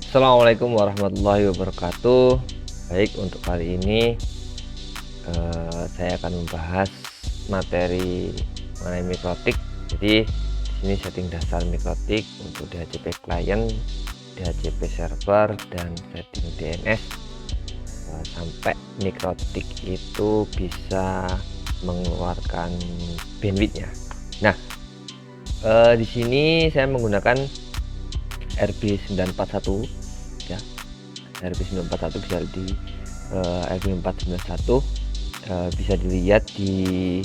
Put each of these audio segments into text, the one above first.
Assalamualaikum warahmatullahi wabarakatuh. Baik, untuk kali ini saya akan membahas materi mengenai mikrotik. Jadi di sini setting dasar mikrotik untuk DHCP client, DHCP server, dan setting DNS sampai mikrotik itu bisa mengeluarkan bandwidthnya. Nah, di sini saya menggunakan RB941 ya. RB941 bisa di RB491 bisa dilihat di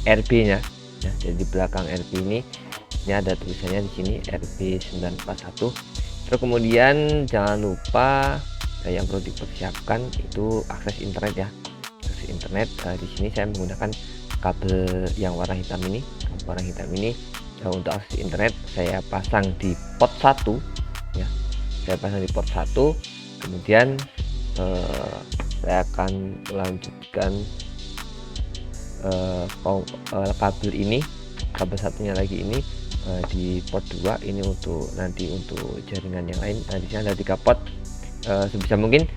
RB nya ya. Jadi di belakang RB ini ada tulisannya di sini RB941. Terus kemudian jangan lupa yang perlu dipersiapkan itu akses internet ya. Akses internet di sini saya menggunakan kabel yang warna hitam ini. Untuk akses internet saya pasang di port 1 ya. Saya pasang di port 1, kemudian saya akan melanjutkan kabel ini, kabel satunya lagi ini di port 2 ini untuk jaringan yang lain. Nah, di sini ada 3 port. Sebisa mungkin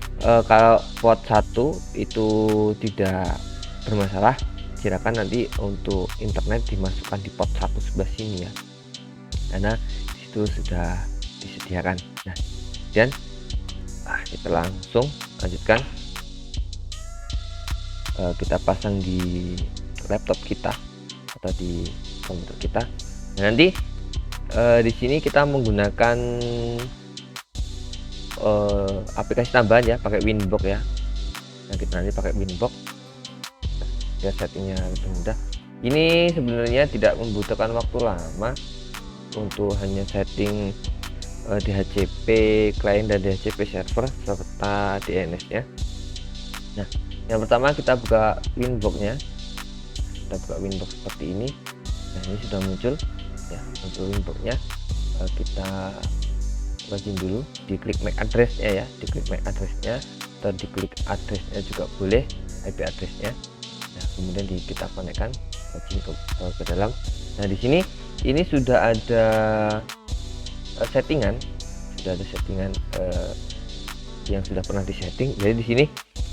kalau port 1 itu tidak bermasalah, silakan nanti untuk internet dimasukkan di port 1 sebelah sini ya, karena disitu sudah disediakan. Nah, dan kita langsung lanjutkan, kita pasang di laptop kita atau di komputer kita. Nah, nanti di sini kita menggunakan aplikasi tambahan ya, pakai Winbox ya. Nah, kita nanti pakai Winbox ya, settingnya lebih mudah. Ini sebenarnya tidak membutuhkan waktu lama untuk hanya setting DHCP client dan DHCP server serta DNS nya. Nah, yang pertama kita buka Winbox-nya. Kita buka Winbox seperti ini. Nah, ini sudah muncul ya, muncul Winbox-nya. Kita login dulu, diklik MAC address-nya ya, diklik MAC address-nya atau diklik address-nya juga boleh, IP address-nya. Nah, kemudian kita konekkan login ke dalam. Nah, di sini ini sudah ada settingan, yang sudah pernah disetting. Jadi di sini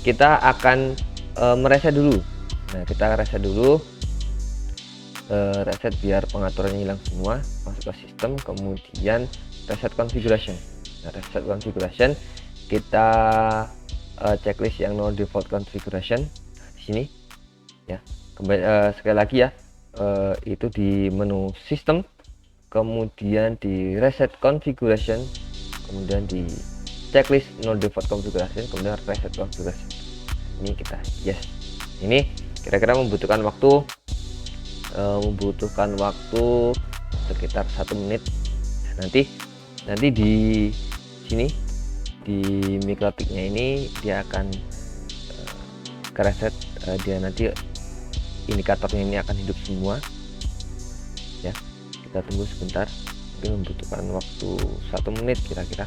kita akan mereset dulu. Nah, kita reset dulu, reset biar pengaturannya hilang semua, masuk ke sistem, kemudian reset configuration. Nah, reset configuration kita checklist yang no default configuration. Nah, di sini ya, kembali sekali lagi ya, itu di menu sistem, kemudian di reset configuration, kemudian di checklist no default configuration, kemudian reset configuration. Ini kita yes. Ini kira-kira membutuhkan waktu sekitar 1 menit. Nanti di sini di mikrotiknya ini dia akan kereset, dia nanti indikatornya ini akan hidup semua ya. Kita tunggu sebentar, mungkin membutuhkan waktu 1 menit kira-kira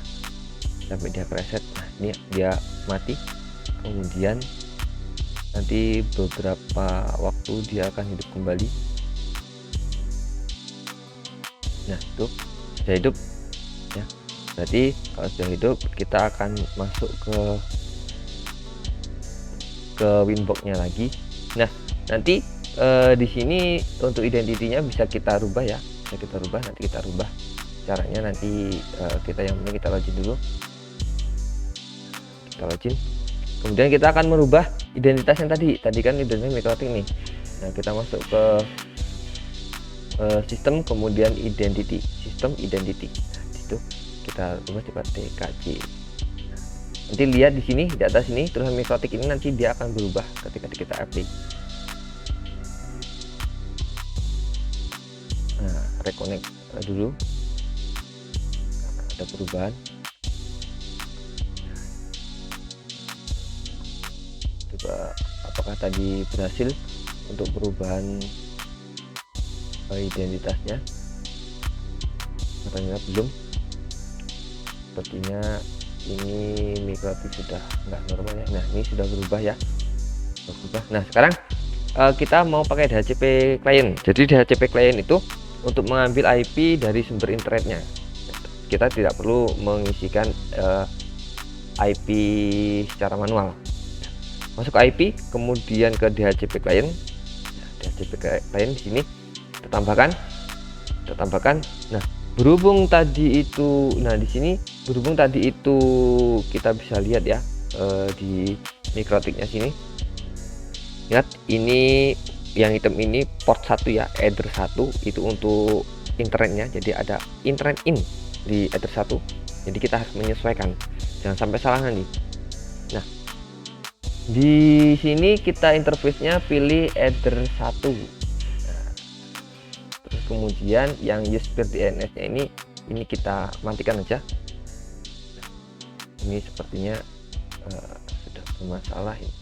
sampai dia preset. Nah, ini dia mati, kemudian nanti beberapa waktu dia akan hidup kembali. Nah, itu sudah hidup ya. Berarti kalau sudah hidup, kita akan masuk ke Winbox-nya lagi. Nah, nanti di sini untuk identitinya bisa kita rubah ya, nanti kita rubah caranya. Nanti yang penting kita login dulu, kemudian kita akan merubah identitas yang tadi kan identitas mikrotik nih. Nah, kita masuk ke sistem, kemudian identity, sistem identity. Nah, itu kita rubah di TKJ. Nanti lihat di sini, di atas ini tulisan mikrotik ini nanti dia akan berubah ketika kita update. Nah, reconnect dulu, ada perubahan. Coba apakah tadi berhasil untuk perubahan identitasnya? Katanya belum. Sepertinya ini mikrotik sudah nggak normal ya. Nah, ini sudah berubah ya, Nah, sekarang kita mau pakai DHCP client. Jadi DHCP client itu untuk mengambil IP dari sumber internetnya. kita tidak perlu mengisikan IP secara manual. Masuk ke IP, kemudian ke DHCP client. DHCP client di sini kita tambahkan. Nah, berhubung tadi itu, di sini berhubung tadi itu kita bisa lihat ya di mikrotiknya sini. Ingat, ini yang hitam ini port 1 ya, Ether 1 itu untuk internetnya. Jadi ada internet in di Ether 1. Jadi kita harus menyesuaikan, jangan sampai salah nanti. Nah, di sini kita interface-nya pilih Ether 1. Nah, terus kemudian yang USB DNS-nya ini kita matikan aja. Ini sepertinya sudah bermasalah ini.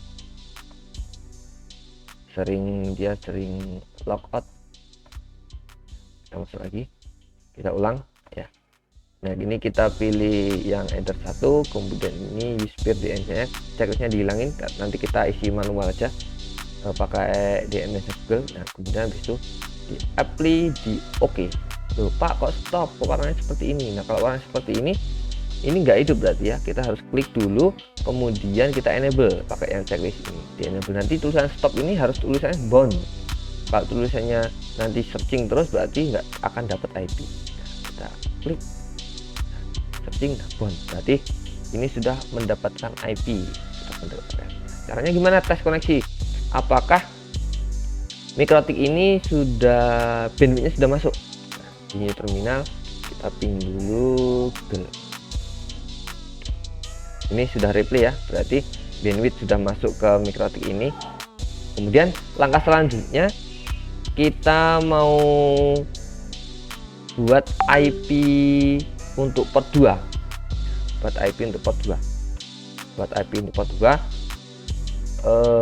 Dia sering logout. Kita masuk lagi, kita ulang ya. Nah, ini kita pilih yang Ether 1, kemudian ini USB DNS, checklistnya dihilangin, nanti kita isi manual aja pakai DNS Google. Nah, kemudian habis itu di apply, di OK. Loh Pak, kok stop, kok warnanya seperti ini? Nah, kalau warnanya seperti ini nggak hidup berarti ya, kita harus klik dulu, kemudian kita enable pakai yang checklist ini. Di enable, nanti tulisan stop ini harus tulisannya bound. Kalau tulisannya nanti searching terus berarti nggak akan dapat IP. Nah, kita klik searching, bound, berarti ini sudah mendapatkan IP. Caranya gimana tes koneksi? Apakah mikrotik ini sudah bandwidthnya sudah masuk? Nah, ini terminal, kita ping dulu Google. Ini sudah replay ya, berarti bandwidth sudah masuk ke mikrotik ini. Kemudian langkah selanjutnya kita mau buat IP untuk port 2. Buat IP untuk port 2.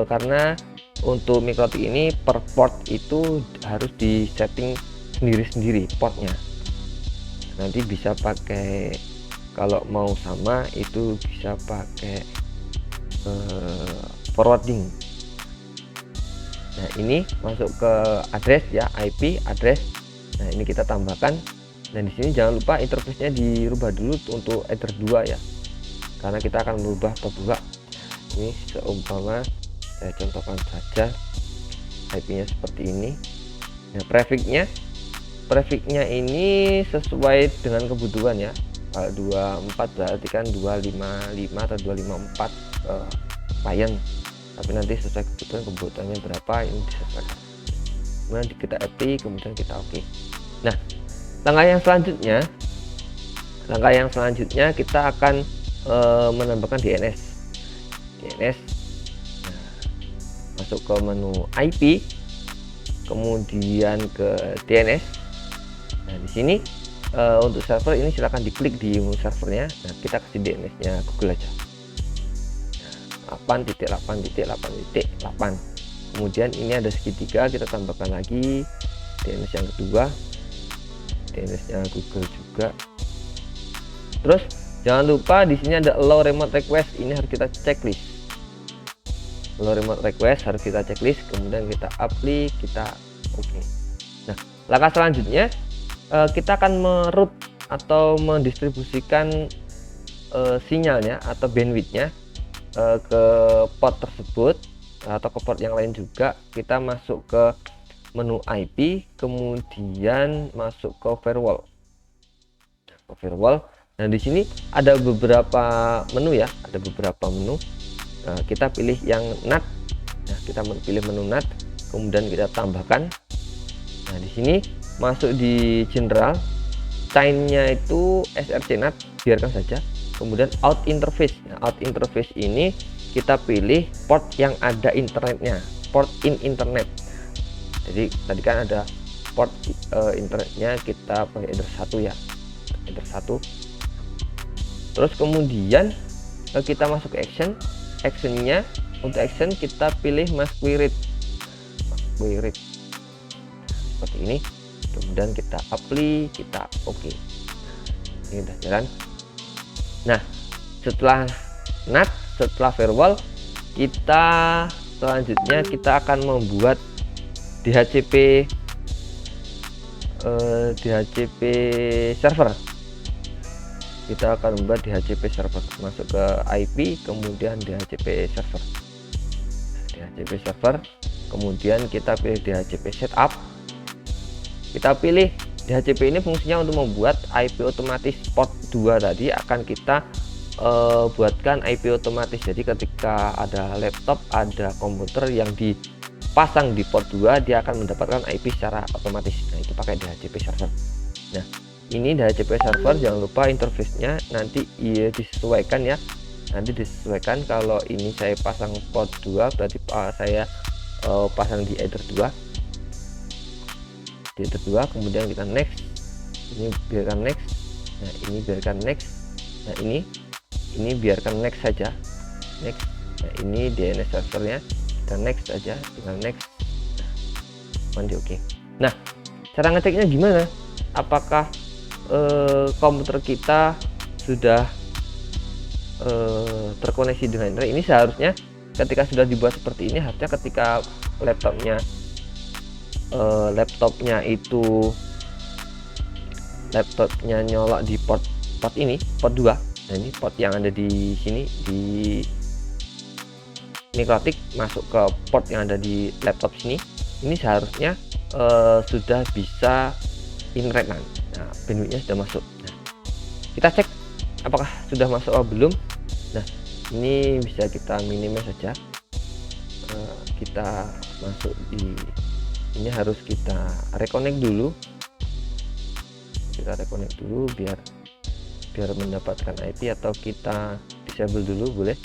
Karena untuk mikrotik ini per port itu harus di setting sendiri-sendiri portnya. Nanti bisa pakai, kalau mau sama itu bisa pakai forwarding. Nah, ini masuk ke address ya, IP address. Nah, ini kita tambahkan. Dan di sini jangan lupa interface-nya dirubah dulu untuk Ether 2 ya, karena kita akan merubah port 2. Ini seumpama saya contohkan saja, IP-nya seperti ini. Nah, prefix-nya ini sesuai dengan kebutuhan ya. Kalau 24 berarti kan 255 atau 254 client, tapi nanti sesuai kebutuhannya berapa ini disesuaikan. Kemudian kita apply, kemudian kita OK. Nah, langkah yang selanjutnya kita akan menambahkan DNS. Nah, masuk ke menu IP, kemudian ke DNS. Nah, di sini untuk server ini silahkan diklik di menu servernya. Nah, kita kasih DNS-nya Google aja. 8.8.8.8. Kemudian ini ada segitiga, kita tambahkan lagi DNS yang kedua, DNS-nya Google juga. Terus jangan lupa di sini ada allow remote request, ini harus kita checklist. Allow remote request harus kita checklist, kemudian kita apply, kita OK. Nah, langkah selanjutnya kita akan meroute atau mendistribusikan sinyalnya atau bandwidthnya ke port tersebut atau ke port yang lain juga. Kita masuk ke menu IP, kemudian masuk ke firewall. Nah, di sini ada beberapa menu ya, kita pilih yang NAT. Nah, kita pilih menu NAT, kemudian kita tambahkan. Nah, di sini masuk di general, sign-nya itu SRC NAT, biarkan saja. Kemudian out interface. Nah, out interface ini kita pilih port yang ada internetnya, port in internet. Jadi tadi kan ada port internetnya, kita pakai Ether 1 ya, Ether 1. Terus kemudian kita masuk ke actionnya. Untuk action kita pilih mask query seperti ini, kemudian kita apply, kita OK. Ini udah jalan. Nah, setelah NAT, setelah firewall, selanjutnya kita akan membuat DHCP server. kita akan membuat DHCP server, masuk ke IP kemudian DHCP server. DHCP server kemudian kita pilih DHCP setup. Kita pilih DHCP ini fungsinya untuk membuat IP otomatis port 2 tadi akan kita buatkan IP otomatis. Jadi ketika ada laptop, ada komputer yang dipasang di port 2, dia akan mendapatkan IP secara otomatis. Nah, itu pakai DHCP server. Nah, ini DHCP server, jangan lupa interface-nya nanti disesuaikan ya. Nanti disesuaikan, kalau ini saya pasang port 2 berarti saya pasang di header 2. Di header 2 kemudian kita next. Ini biarkan next. Nah, ini biarkan next. Nah, ini biarkan next saja. Next. Nah, ini DNS servernya, kita next saja, tinggal next. Nah, mandi oke. Nah, cara ngeceknya gimana? Apakah komputer kita sudah terkoneksi dengan internet? Ini seharusnya ketika sudah dibuat seperti ini, harusnya ketika laptopnya nyolok di port ini, port 2. Nah, ini port yang ada di sini di Mikrotik masuk ke port yang ada di laptop sini. Ini seharusnya sudah bisa internet. Nah, bandwidthnya sudah masuk. Nah, kita cek apakah sudah masuk atau belum. Nah, ini bisa kita minimize saja. Kita masuk di ini, harus kita reconnect dulu. Kita reconnect dulu biar mendapatkan IP, atau kita disable dulu, boleh.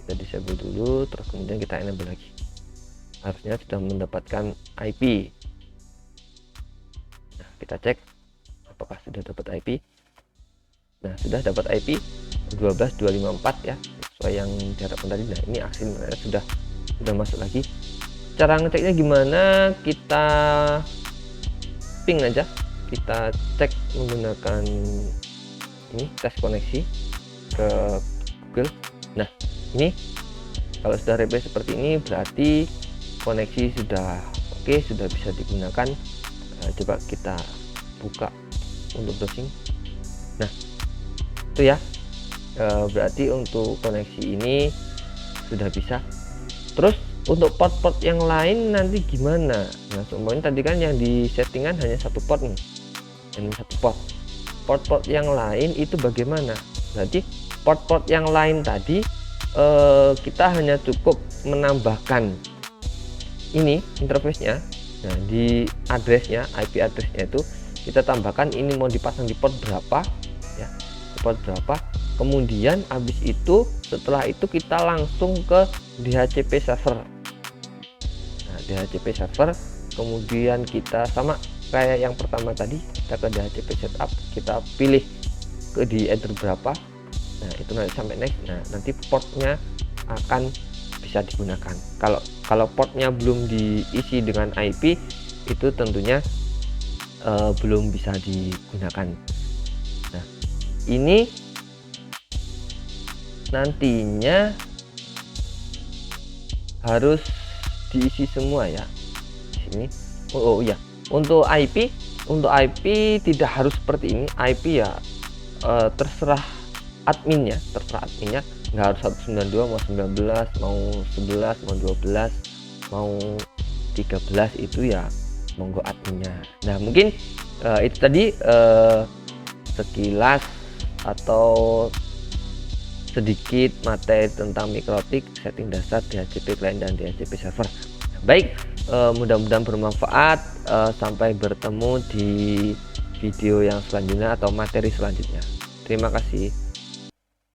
Kita disable dulu, terus kemudian kita enable lagi. Harusnya sudah mendapatkan IP. Nah, kita cek apakah sudah dapat IP. Nah, sudah dapat IP 12254 ya, sesuai yang diharapkan tadi. Nah, ini aksi sudah masuk lagi. Cara ngeceknya gimana? Kita ping aja, kita cek menggunakan ini, tes koneksi ke Google. Nah, ini kalau sudah replay seperti ini berarti koneksi sudah oke, sudah bisa digunakan. Coba kita buka untuk browsing. Nah, itu ya, berarti untuk koneksi ini sudah bisa. Terus untuk port-port yang lain nanti gimana? Nah, semuanya tadi kan yang di settingan hanya satu port nih, hanya satu port. Port-port yang lain itu bagaimana? Berarti port-port yang lain tadi kita hanya cukup menambahkan ini interface-nya. Nah, di address-nya, IP address-nya itu kita tambahkan ini mau dipasang di port berapa ya, port berapa. Kemudian habis itu, setelah itu kita langsung ke DHCP server. Nah, DHCP server kemudian kita sama kayak yang pertama tadi, kita ke DHCP setup, kita pilih di header berapa. Nah, itu nanti sampai next. Nah, nanti portnya akan bisa digunakan. Kalau portnya belum diisi dengan IP, itu tentunya belum bisa digunakan. Nah, ini nantinya harus diisi semua ya di sini. Oh iya, untuk IP tidak harus seperti ini. IP ya terserah adminnya, nggak harus 192, mau 19, mau 11, mau 12, mau 13, itu ya monggo adminnya. Nah, mungkin itu tadi sekilas atau sedikit materi tentang Mikrotik, setting dasar DHCP client dan DHCP server. Baik, mudah-mudahan bermanfaat. Sampai bertemu di video yang selanjutnya atau materi selanjutnya. Terima kasih.